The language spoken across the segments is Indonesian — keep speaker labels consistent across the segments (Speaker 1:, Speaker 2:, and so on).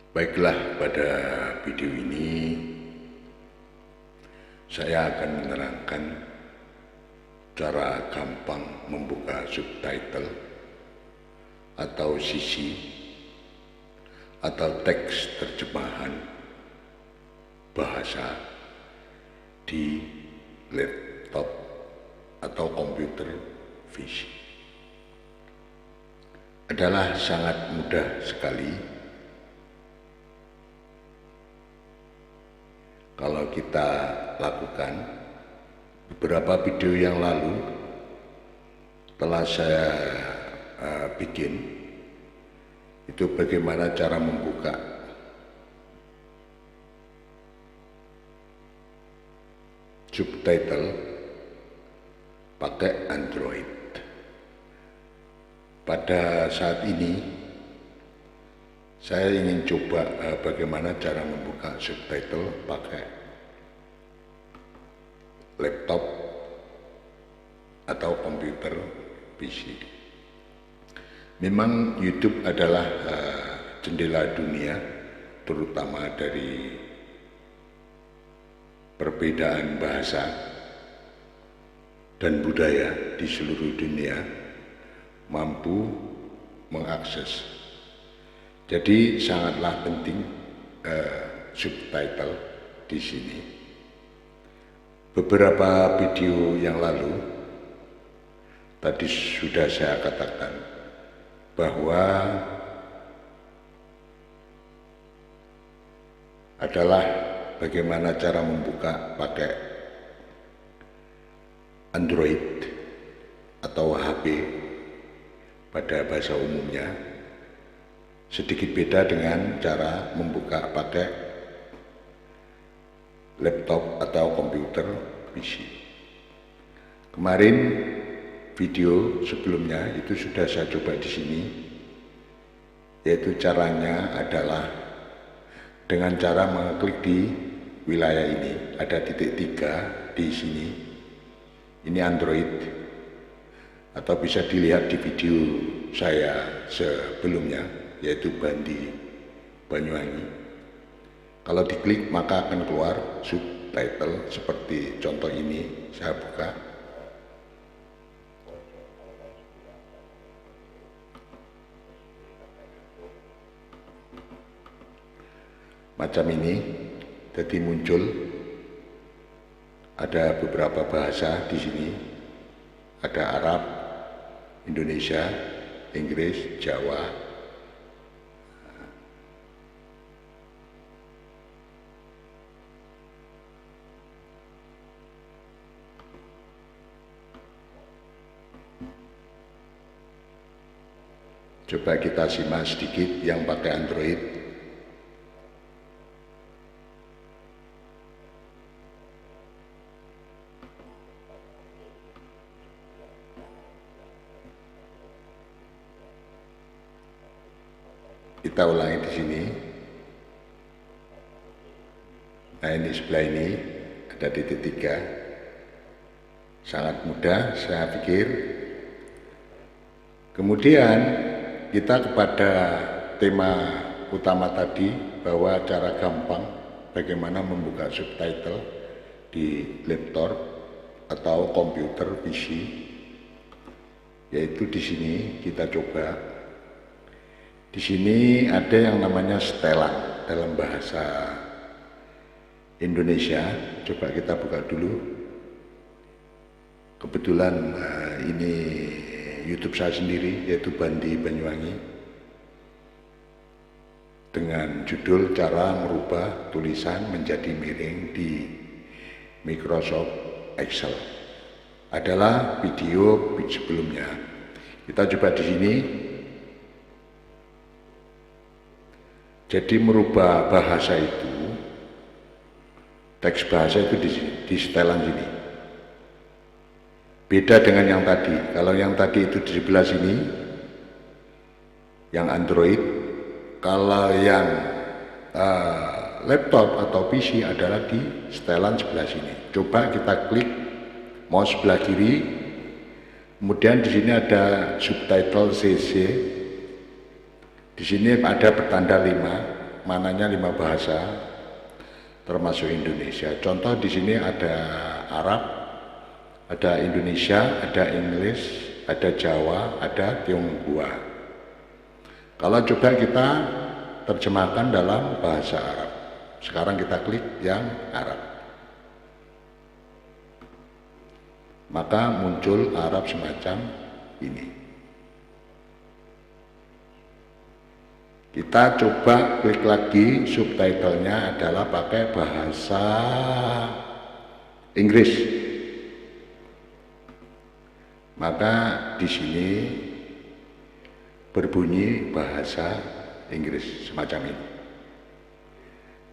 Speaker 1: Baiklah, pada video ini saya akan menerangkan cara gampang membuka subtitle atau sisi atau teks terjemahan bahasa di laptop atau komputer PC. Adalah sangat mudah sekali kalau kita lakukan. Beberapa video yang lalu telah saya bikin itu bagaimana cara membuka subtitle pakai Android. Pada saat ini saya ingin coba bagaimana cara membuka subtitle pakai laptop atau komputer PC. Memang YouTube adalah jendela dunia, terutama dari perbedaan bahasa dan budaya di seluruh dunia mampu mengakses. Jadi sangatlah penting subtitle di sini. Beberapa video yang lalu tadi sudah saya katakan bahwa adalah bagaimana cara membuka pakai Android atau HP pada bahasa umumnya. Sedikit beda dengan cara membuka pakai laptop atau komputer PC. Kemarin video sebelumnya itu sudah saya coba di sini, yaitu caranya adalah dengan cara mengklik di wilayah ini, ada titik 3 di sini. Ini Android, atau bisa dilihat di video saya sebelumnya, yaitu Bandi Banyuwangi. Kalau diklik maka akan keluar subtitle seperti contoh ini. Saya buka. Macam ini, jadi muncul ada beberapa bahasa di sini. Ada Arab, Indonesia, Inggris, Jawa. Coba kita simak sedikit yang pakai Android. Kita ulangi di sini. Nah, ini sebelah ini ada titik 3. Sangat mudah, saya pikir. Kemudian kita kepada tema utama tadi, bahwa cara gampang bagaimana membuka subtitle di laptop atau komputer PC, yaitu di sini kita coba. Di sini ada yang namanya setelan dalam bahasa Indonesia. Coba kita buka dulu. Kebetulan ini YouTube saya sendiri, yaitu Bandi Banyuwangi, dengan judul cara merubah tulisan menjadi miring di Microsoft Excel. Adalah video sebelumnya. Kita coba di sini. Jadi merubah bahasa itu, teks bahasa itu di setelan sini. Beda dengan yang tadi. Kalau yang tadi itu di sebelah sini, yang Android. Kalau yang laptop atau PC adalah di setelan sebelah sini. Coba kita klik mouse sebelah kiri, kemudian di sini ada subtitle CC. Di sini ada pertanda 5, mananya 5 bahasa termasuk Indonesia. Contoh di sini ada Arab, ada Indonesia, ada English, ada Jawa, ada Tionghoa. Kalau coba kita terjemahkan dalam bahasa Arab. Sekarang kita klik yang Arab. Maka muncul Arab semacam ini. Kita coba klik lagi, subtitlenya adalah pakai bahasa Inggris. Maka di sini berbunyi bahasa Inggris semacam ini.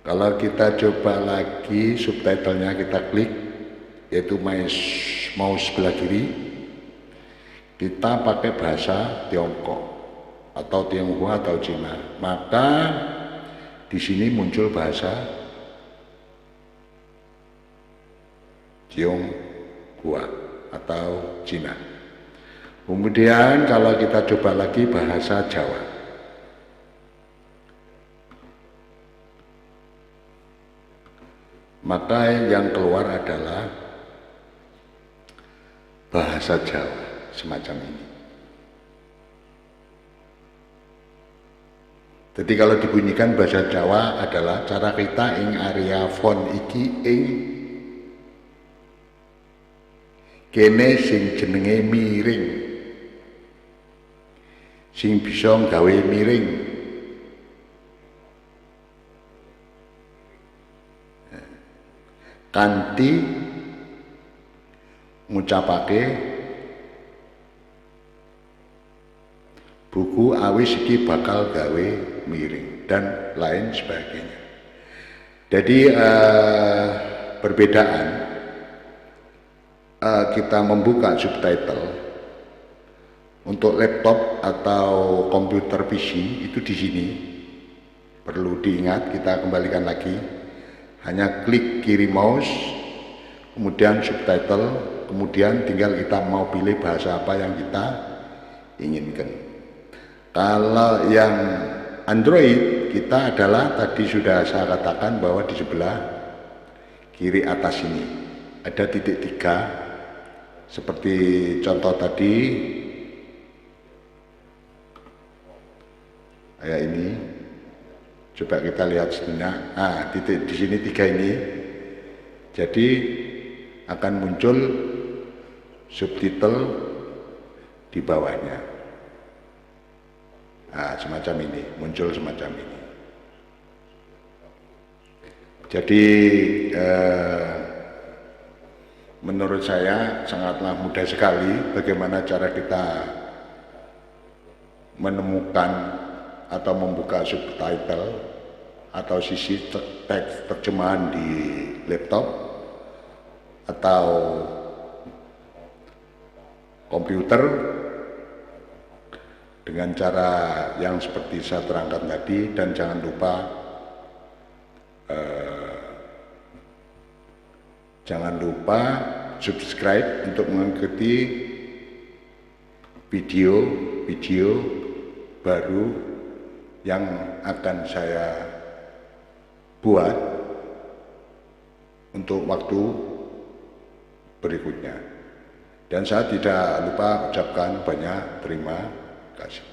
Speaker 1: Kalau kita coba lagi subtitlenya kita klik, yaitu mouse sebelah kiri, kita pakai bahasa Tiongkok atau Tionghoa atau Cina, maka di sini muncul bahasa Tionghoa atau Cina. Kemudian kalau kita coba lagi bahasa Jawa, maka yang keluar adalah bahasa Jawa semacam ini. Jadi kalau dibunyikan bahasa Jawa adalah cara kita ing area font iki ing kene sing jenenge miring, sing bisa gawe miring. Kanthi ngucapake buku awis iki bakal gawe miring dan lain sebagainya. Jadi perbedaan kita membuka subtitle untuk laptop atau komputer PC itu di sini perlu diingat, kita kembalikan lagi, hanya klik kiri mouse, kemudian subtitle, kemudian tinggal kita mau pilih bahasa apa yang kita inginkan. Kalau yang Android kita adalah tadi sudah saya katakan bahwa di sebelah kiri atas ini ada titik 3 seperti contoh tadi kayak ini. Coba kita lihat sebenarnya. Titik di sini 3 ini. Jadi akan muncul subtitle di bawahnya. Semacam ini, muncul semacam ini. Jadi menurut saya sangatlah mudah sekali bagaimana cara kita menemukan atau membuka subtitle atau sisi teks terjemahan di laptop atau komputer dengan cara yang seperti saya terangkan tadi. Dan jangan lupa subscribe untuk mengikuti video baru yang akan saya buat untuk waktu berikutnya. Dan saya tidak lupa ucapkan banyak terima kasih.